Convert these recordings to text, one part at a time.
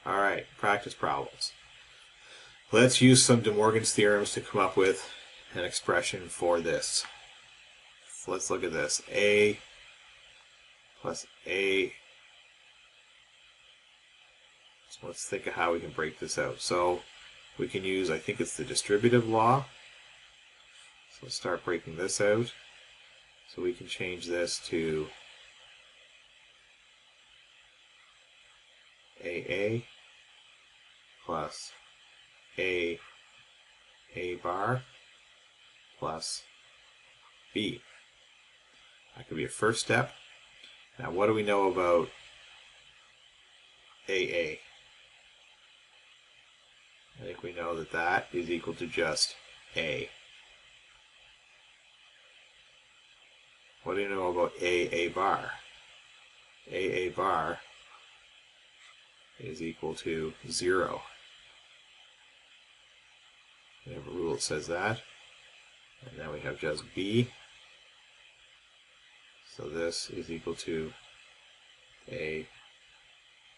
Alright, practice problems. Let's use some De Morgan's theorems to come up with an expression for this. So let's look at this. A plus A. So let's think of how we can break this out. So we can use, I think it's the distributive law. So let's start breaking this out. So we can change this to AA plus A bar plus B. That could be a first step. Now what do we know about AA? I think we know that that is equal to just A. What do you know about AA bar? AA bar is equal to 0. We have a rule that says that. And then we have just B. So this is equal to A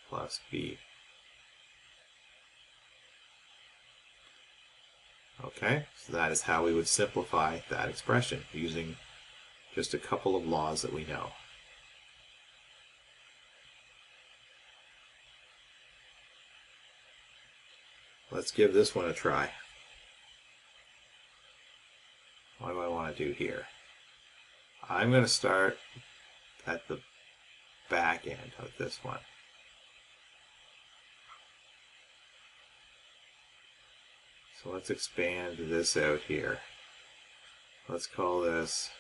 plus B. Okay, so that is how we would simplify that expression using just a couple of laws that we know. Let's give this one a try. What do I want to do here? I'm going to start at the back end of this one. So let's expand this out here. Let's call this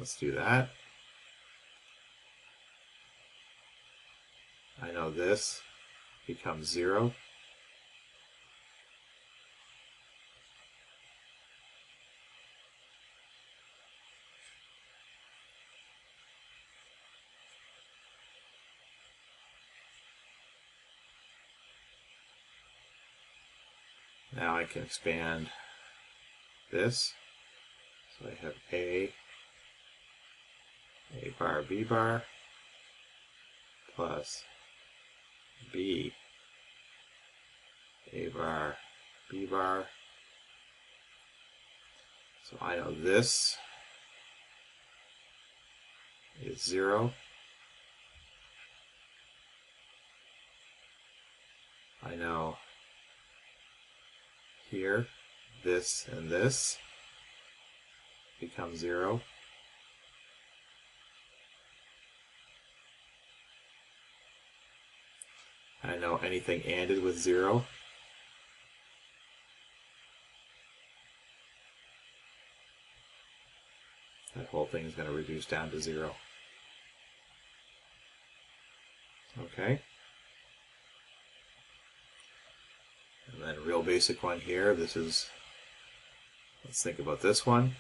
let's do that. I know this becomes 0. Now I can expand this. So I have A bar, B bar, plus B, A bar, B bar. So I know this is 0. I know here this and this become 0. I know anything ANDed with 0. That whole thing is going to reduce down to 0. Okay. And then a real basic one here. This is, let's think about this one.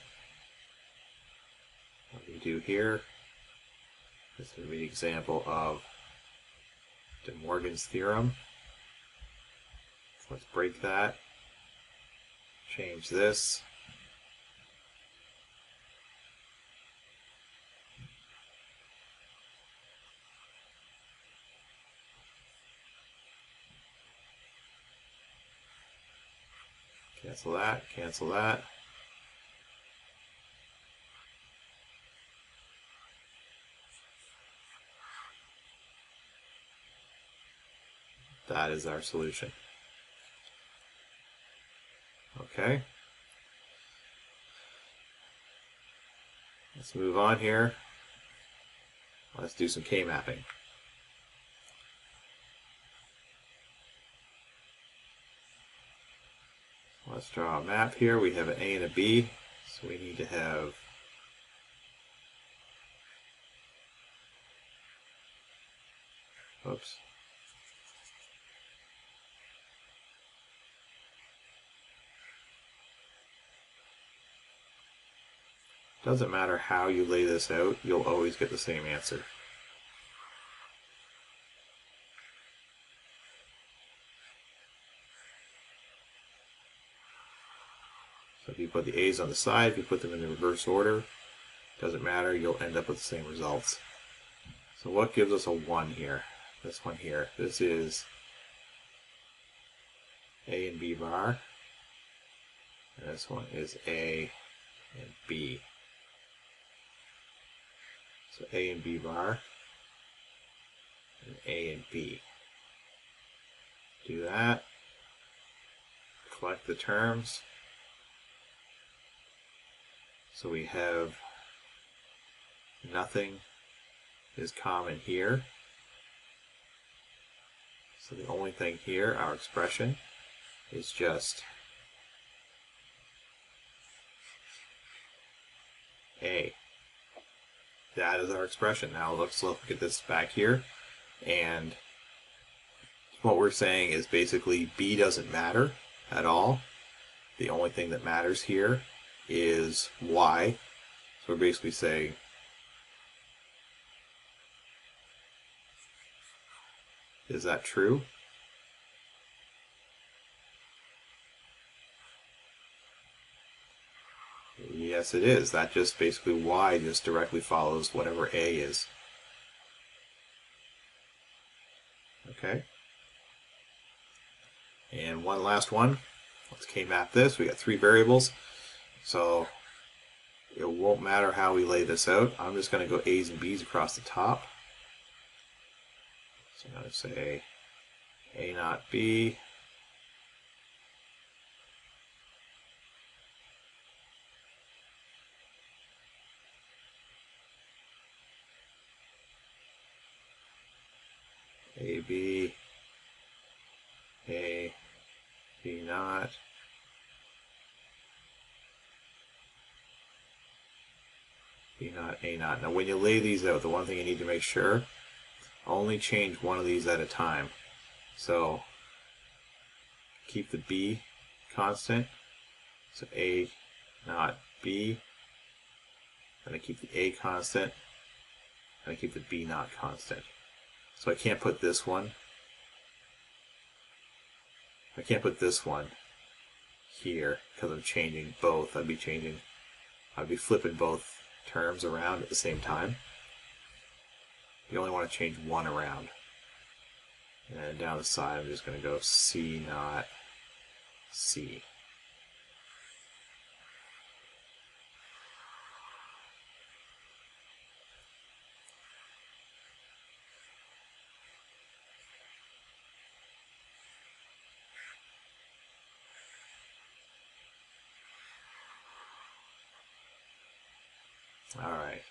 What do we do here? This would be an example of De Morgan's theorem. So let's break that. Change this. Cancel that, cancel that. That is our solution. Okay. Let's move on here. Let's do some K-mapping. Let's draw a map here. We have an A and a B, so we need to have oops. Doesn't matter how you lay this out, you'll always get the same answer. So if you put the A's on the side, if you put them in the reverse order, doesn't matter, you'll end up with the same results. So what gives us a 1 here? This one here. This is A and B bar. And this one is A and B. So A and B bar. And A and B. Do that. Collect the terms. So we have nothing is common here. So the only thing here, our expression, is just A. That is our expression. Now let's look at this back here. And what we're saying is basically B doesn't matter at all. The only thing that matters here is Y. So we're basically saying is that true? Yes, it is. That just basically Y just directly follows whatever A is. Okay. And one last one. Let's K-map this. We got 3 variables. So it won't matter how we lay this out. I'm just going to go A's and B's across the top. So I'm going to say A naught B. A B. A B naught. B naught, A naught. Now when you lay these out, the one thing you need to make sure, only change one of these at a time. So keep the B constant. So A naught B. And I keep the A constant. And I keep the B naught constant. So I can't put this one. I can't put this one here because I'm changing both. I'd be flipping both terms around at the same time. You only want to change one around. And down the side, I'm just going to go C naught C. All right.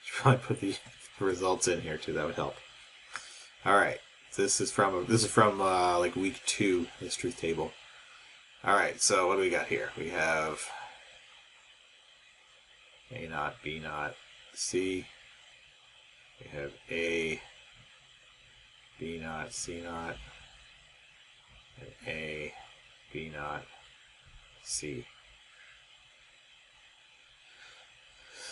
Should probably put the results in here too. That would help. All right. This is from like week 2. This truth table. All right. So what do we got here? We have A naught B naught C. We have A B naught C naught and A B naught C.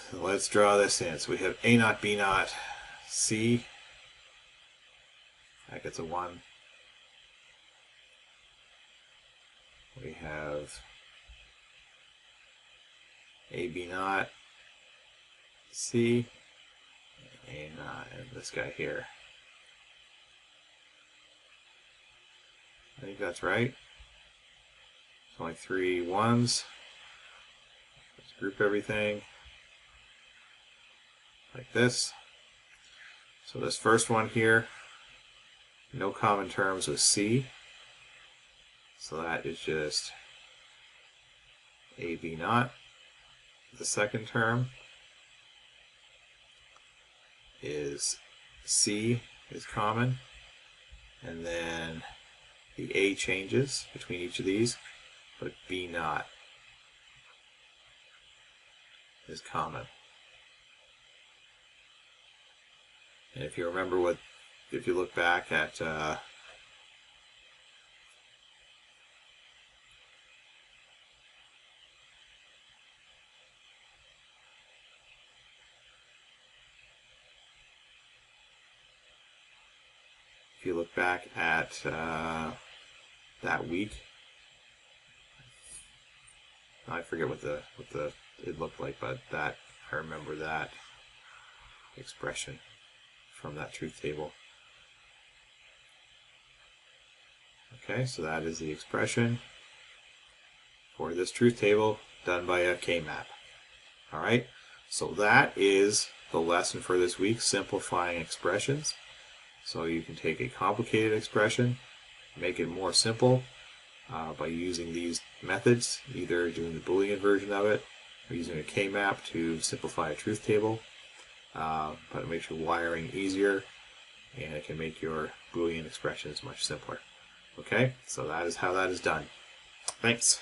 So let's draw this in. So we have A naught B naught C. That gets a 1. We have A B naught C, A naught, and this guy here. I think that's right. It's only 3 1s. Let's group everything like this. So this first one here, no common terms with C. So that is just A B naught. The second term is C is common, and then the A changes between each of these, but B naught is common. And if you remember if you look back at if you look back at that week, I forget what it looked like, but that I remember that expression from that truth table. Okay, so that is the expression for this truth table done by a K-map. All right, so that is the lesson for this week, simplifying expressions. So you can take a complicated expression, make it more simple by using these methods, either doing the Boolean version of it or using a K-map to simplify a truth table. But it makes your wiring easier, and it can make your Boolean expressions much simpler. Okay, so that is how that is done. Thanks.